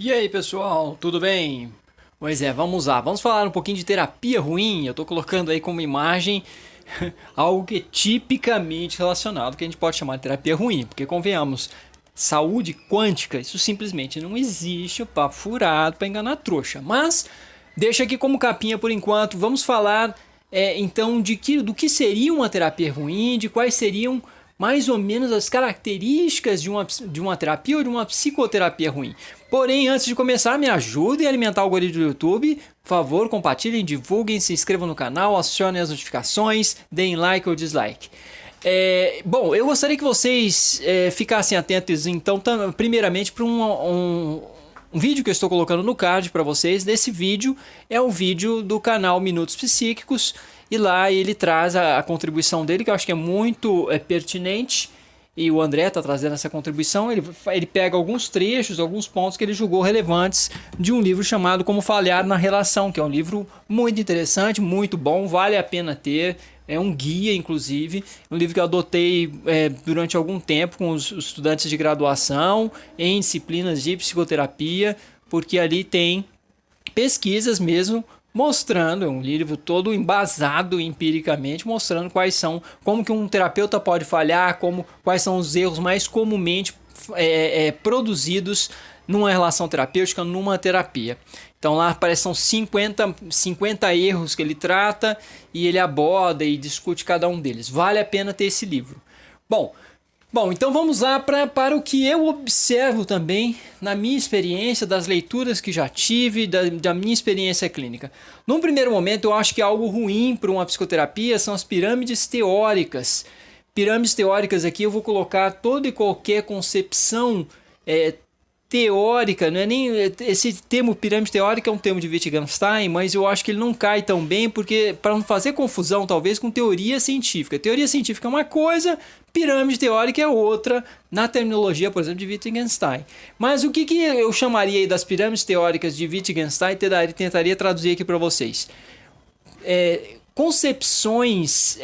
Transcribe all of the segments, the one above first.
E aí, pessoal, tudo bem? Pois é, vamos lá. Vamos falar um pouquinho de terapia ruim. Eu estou colocando aí como imagem algo que é tipicamente relacionado que a gente pode chamar de terapia ruim, porque convenhamos, saúde quântica, isso simplesmente não existe, o papo furado para enganar a trouxa. Mas deixa aqui como capinha por enquanto. Vamos falar então do que seria uma terapia ruim, de quais seriam mais ou menos as características de uma terapia ou de uma psicoterapia ruim. Porém, antes de começar, me ajudem a alimentar o algoritmo do YouTube. Por favor, compartilhem, divulguem, se inscrevam no canal, acionem as notificações, deem like ou dislike. Bom, eu gostaria que vocês ficassem atentos, então, primeiramente, para um vídeo que eu estou colocando no card para vocês. Desse vídeo é um vídeo do canal Minutos Psíquicos, e lá ele traz a contribuição dele, que eu acho que é muito pertinente, e o André está trazendo essa contribuição. Ele pega alguns trechos, alguns pontos que ele julgou relevantes de um livro chamado Como Falhar na Relação, que é um livro muito interessante, muito bom, vale a pena ter. É um guia, inclusive, um livro que eu adotei durante algum tempo com os estudantes de graduação em disciplinas de psicoterapia, porque ali tem pesquisas mesmo mostrando, é um livro todo embasado empiricamente, mostrando como que um terapeuta pode falhar, quais são os erros mais comumente produzidos numa relação terapêutica, numa terapia. Então lá parece que são 50 erros que ele trata e ele aborda e discute cada um deles. Vale a pena ter esse livro. Bom, então vamos lá para o que eu observo também na minha experiência, das leituras que já tive, da minha experiência clínica. Num primeiro momento, eu acho que algo ruim para uma psicoterapia são as pirâmides teóricas. Pirâmides teóricas aqui eu vou colocar toda e qualquer concepção teórica, não é nem esse termo pirâmide teórica é um termo de Wittgenstein, mas eu acho que ele não cai tão bem porque para não fazer confusão talvez com teoria científica. Teoria científica é uma coisa, pirâmide teórica é outra, na terminologia, por exemplo, de Wittgenstein. Mas o que eu chamaria aí das pirâmides teóricas de Wittgenstein, tentaria traduzir aqui para vocês. Concepções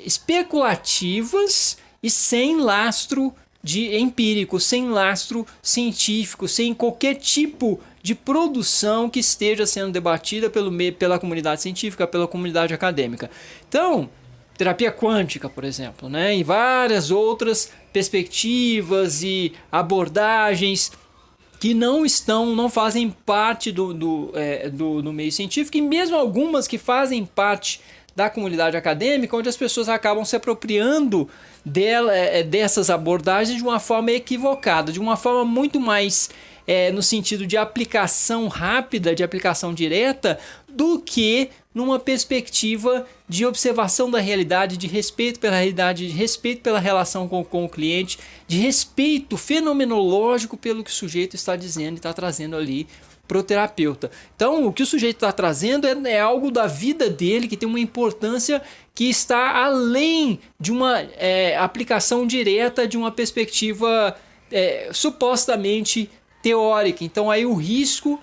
especulativas e sem lastro de empírico, sem lastro científico, sem qualquer tipo de produção que esteja sendo debatida pela comunidade científica, pela comunidade acadêmica. Então, terapia quântica, por exemplo, né? E várias outras perspectivas e abordagens que não fazem parte do meio científico, e mesmo algumas que fazem parte da comunidade acadêmica, onde as pessoas acabam se apropriando dessas abordagens de uma forma equivocada, de uma forma muito mais no sentido de aplicação rápida, de aplicação direta, do que numa perspectiva de observação da realidade, de respeito pela realidade, de respeito pela relação com o cliente, de respeito fenomenológico pelo que o sujeito está dizendo e está trazendo ali pro terapeuta. Então, o que o sujeito está trazendo é algo da vida dele que tem uma importância que está além de uma aplicação direta de uma perspectiva supostamente teórica. Então, aí o risco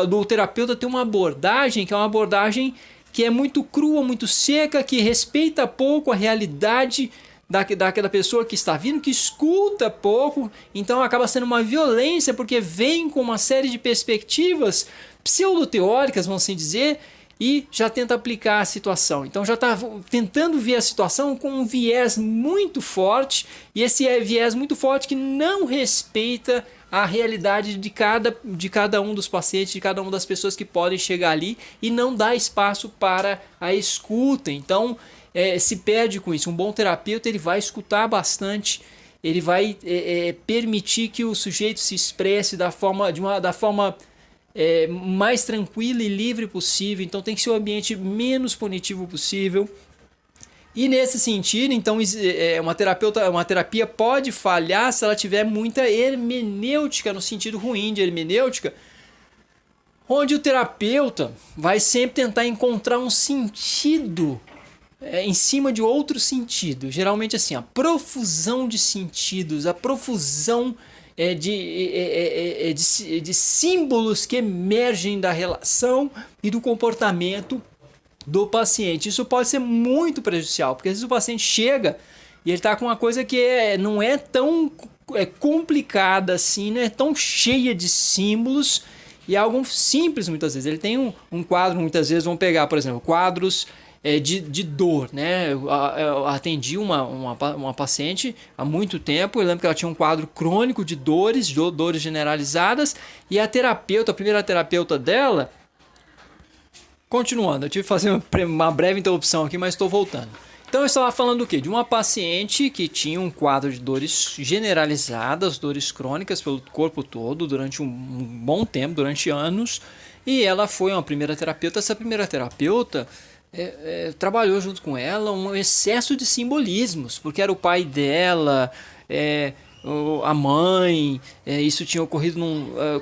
do terapeuta ter uma abordagem que é uma abordagem que é muito crua, muito seca, que respeita pouco a realidade daquela pessoa que está vindo, que escuta pouco, então acaba sendo uma violência, porque vem com uma série de perspectivas pseudo-teóricas, vamos assim dizer, e já tenta aplicar a situação. Então já está tentando ver a situação com um viés muito forte, e esse viés muito forte que não respeita a realidade de cada um dos pacientes, de cada uma das pessoas que podem chegar ali, e não dá espaço para a escuta. Então se perde com isso. Um bom terapeuta ele vai escutar bastante, ele vai permitir que o sujeito se expresse da forma mais tranquila e livre possível. Então tem que ser o ambiente menos punitivo possível. E nesse sentido, então, uma terapia pode falhar se ela tiver muita hermenêutica, no sentido ruim de hermenêutica, onde o terapeuta vai sempre tentar encontrar um sentido em cima de outro sentido. Geralmente assim, a profusão de sentidos, a profusão de símbolos que emergem da relação e do comportamento do paciente. Isso pode ser muito prejudicial, porque às vezes o paciente chega e ele está com uma coisa que não é tão complicada assim, não é tão cheia de símbolos e é algo simples muitas vezes. Ele tem um quadro, muitas vezes, vamos pegar, por exemplo, quadros de dor, né? Eu atendi uma paciente há muito tempo, eu lembro que ela tinha um quadro crônico de dores generalizadas, e a primeira terapeuta dela, continuando, eu tive que fazer uma breve interrupção aqui, mas estou voltando. Então eu estava falando do quê? De uma paciente que tinha um quadro de dores generalizadas, dores crônicas pelo corpo todo, durante um bom tempo, durante anos, e ela foi uma primeira terapeuta. Essa primeira terapeuta trabalhou junto com ela um excesso de simbolismos, porque era o pai dela, a mãe, isso tinha ocorrido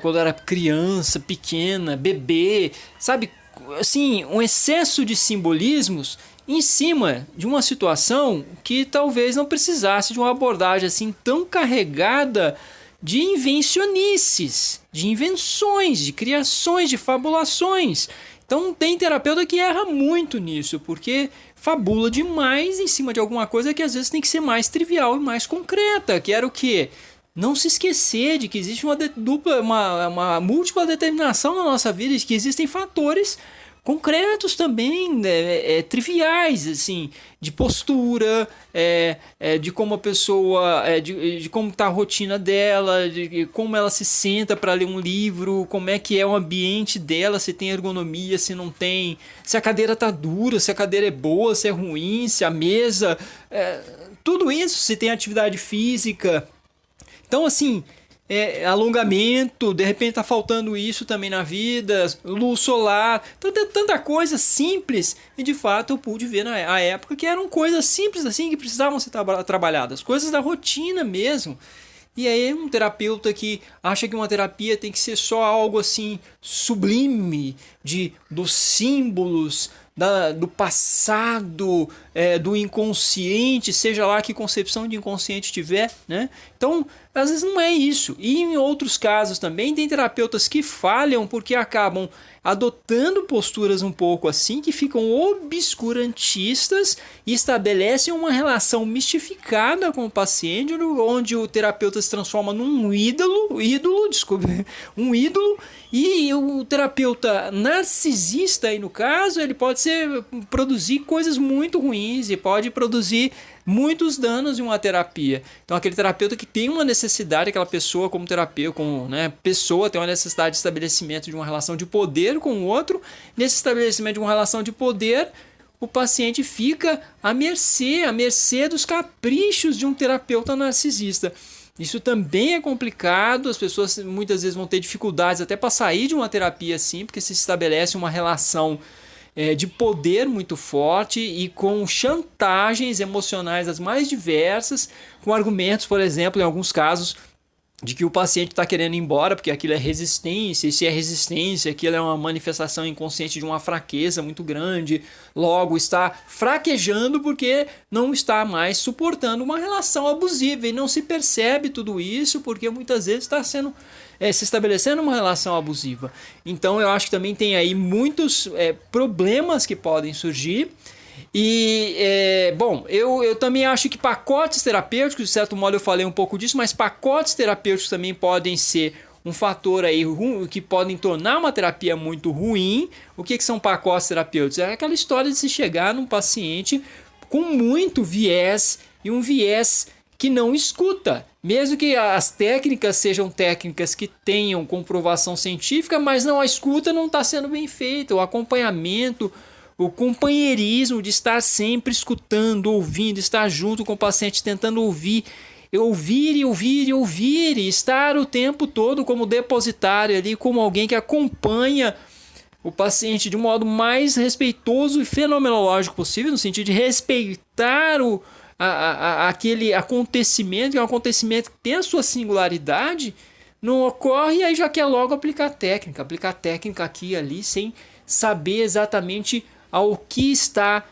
quando era criança, pequena, bebê, sabe? Assim, um excesso de simbolismos em cima de uma situação que talvez não precisasse de uma abordagem assim tão carregada de invencionices, de invenções, de criações, de fabulações. Então tem terapeuta que erra muito nisso, porque fabula demais em cima de alguma coisa que às vezes tem que ser mais trivial e mais concreta, que era o quê? Não se esquecer de que existe uma múltipla determinação na nossa vida, de que existem fatores concretos também, triviais, assim, de postura, de como a pessoa, de como está a rotina dela, de como ela se senta para ler um livro, como é que é o ambiente dela, se tem ergonomia, se não tem, se a cadeira está dura, se a cadeira é boa, se é ruim, se a mesa, tudo isso, se tem atividade física. Então, assim, alongamento, de repente tá faltando isso também na vida, luz solar, tanta coisa simples, e de fato eu pude ver na época que eram coisas simples assim que precisavam ser trabalhadas, coisas da rotina mesmo. E aí um terapeuta que acha que uma terapia tem que ser só algo assim sublime, dos símbolos, do passado, do inconsciente, seja lá que concepção de inconsciente tiver, né? Então, às vezes não é isso. E em outros casos também tem terapeutas que falham porque acabam adotando posturas um pouco assim, que ficam obscurantistas e estabelecem uma relação mistificada com o paciente, onde o terapeuta se transforma num ídolo, um ídolo, e o terapeuta narcisista aí no caso, ele pode produzir coisas muito ruins e pode produzir muitos danos em uma terapia. Então aquele terapeuta que tem uma necessidade, aquela pessoa como terapeuta, pessoa tem uma necessidade de estabelecimento de uma relação de poder com o outro, nesse estabelecimento de uma relação de poder, o paciente fica à mercê dos caprichos de um terapeuta narcisista. Isso também é complicado, as pessoas muitas vezes vão ter dificuldades até para sair de uma terapia assim, porque se estabelece uma relação de poder muito forte e com chantagens emocionais as mais diversas, com argumentos, por exemplo, em alguns casos, de que o paciente está querendo ir embora porque aquilo é resistência, e se é resistência, aquilo é uma manifestação inconsciente de uma fraqueza muito grande, logo está fraquejando porque não está mais suportando uma relação abusiva, e não se percebe tudo isso porque muitas vezes está se estabelecendo uma relação abusiva. Então eu acho que também tem aí muitos problemas que podem surgir. E, eu também acho que pacotes terapêuticos, de certo modo eu falei um pouco disso, mas pacotes terapêuticos também podem ser um fator aí que podem tornar uma terapia muito ruim. O que são pacotes terapêuticos? É aquela história de se chegar num paciente com muito viés, e um viés que não escuta, mesmo que as técnicas sejam técnicas que tenham comprovação científica, mas a escuta não está sendo bem feita, o acompanhamento, o companheirismo de estar sempre escutando, ouvindo, estar junto com o paciente, tentando ouvir, e estar o tempo todo como depositário ali, como alguém que acompanha o paciente de um modo mais respeitoso e fenomenológico possível, no sentido de respeitar aquele acontecimento, que é um acontecimento que tem a sua singularidade, não ocorre, e aí já quer logo aplicar técnica aqui e ali, sem saber exatamente ao que está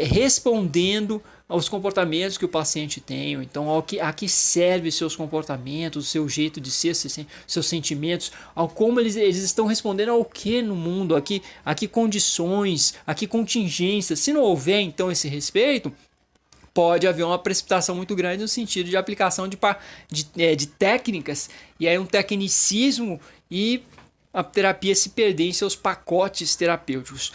respondendo aos comportamentos que o paciente tem, ou então a que serve seus comportamentos, o seu jeito de ser, seus sentimentos, ao como eles estão respondendo ao que no mundo, a que condições, a que contingências. Se não houver então esse respeito, pode haver uma precipitação muito grande no sentido de aplicação de técnicas, e aí um tecnicismo e a terapia se perder em seus pacotes terapêuticos.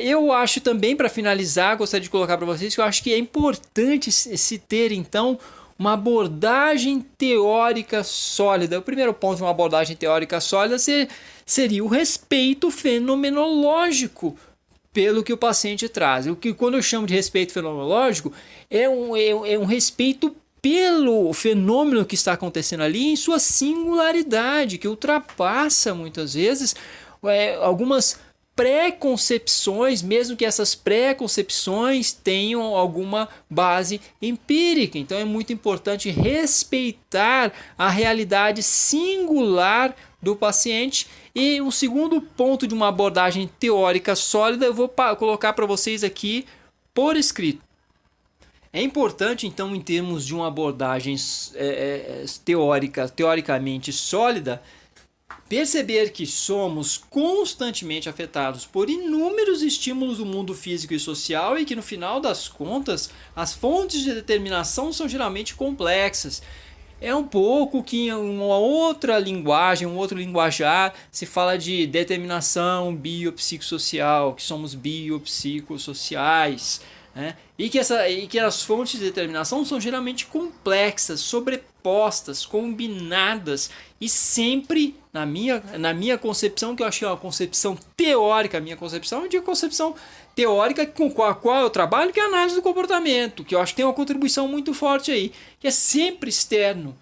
Eu acho também, para finalizar, gostaria de colocar para vocês que eu acho que é importante se ter, então, uma abordagem teórica sólida. O primeiro ponto de uma abordagem teórica sólida seria o respeito fenomenológico pelo que o paciente traz. Quando eu chamo de respeito fenomenológico, é um respeito pelo fenômeno que está acontecendo ali em sua singularidade, que ultrapassa muitas vezes algumas preconcepções, mesmo que essas preconcepções tenham alguma base empírica. Então é muito importante respeitar a realidade singular do paciente. E um segundo ponto de uma abordagem teórica sólida, eu vou colocar para vocês aqui por escrito. É importante, então, em termos de uma abordagem teoricamente sólida, perceber que somos constantemente afetados por inúmeros estímulos do mundo físico e social e que, no final das contas, as fontes de determinação são geralmente complexas. É um pouco que em uma outra linguagem, um outro linguajar, se fala de determinação biopsicossocial, que somos biopsicossociais, né? E que as fontes de determinação são geralmente complexas, sobrepostas, combinadas e sempre, na minha concepção, que eu achei uma concepção teórica, a minha concepção de concepção teórica com a qual eu trabalho, que é a análise do comportamento, que eu acho que tem uma contribuição muito forte aí, que é sempre externo.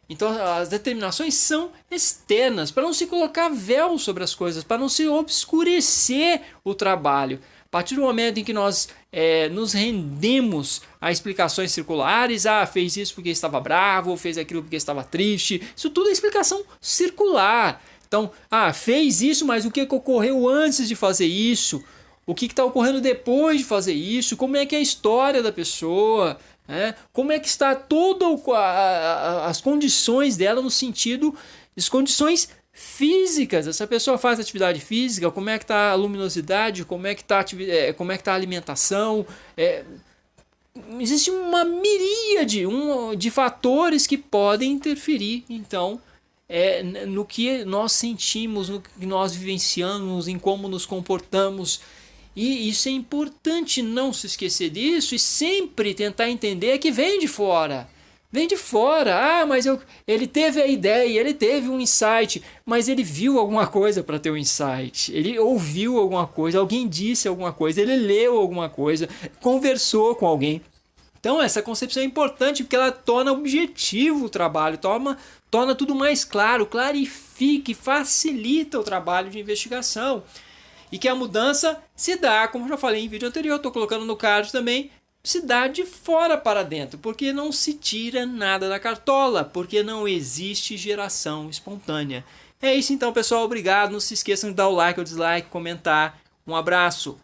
Então as determinações são externas, para não se colocar véu sobre as coisas, para não se obscurecer o trabalho. A partir do momento em que nós nos rendemos a explicações circulares, fez isso porque estava bravo, ou fez aquilo porque estava triste, isso tudo é explicação circular. Então, fez isso, mas o que ocorreu antes de fazer isso? O que está ocorrendo depois de fazer isso? Como é que é a história da pessoa? Como é que está todas as condições dela no sentido das condições físicas? Essa pessoa faz atividade física, como é que está a luminosidade, como é que está a alimentação? Existe uma miríade de fatores que podem interferir, então, no que nós sentimos, no que nós vivenciamos, em como nos comportamos. E isso é importante não se esquecer disso e sempre tentar entender que vem de fora. Vem de fora. Mas ele teve a ideia, ele teve um insight, mas ele viu alguma coisa para ter um insight. Ele ouviu alguma coisa, alguém disse alguma coisa, ele leu alguma coisa, conversou com alguém. Então essa concepção é importante porque ela torna objetivo o trabalho, torna tudo mais claro, clarifica e facilita o trabalho de investigação. E que a mudança se dá, como eu já falei em vídeo anterior, estou colocando no card também, se dá de fora para dentro, porque não se tira nada da cartola, porque não existe geração espontânea. É isso então, pessoal, obrigado, não se esqueçam de dar o like ou dislike, comentar. Um abraço!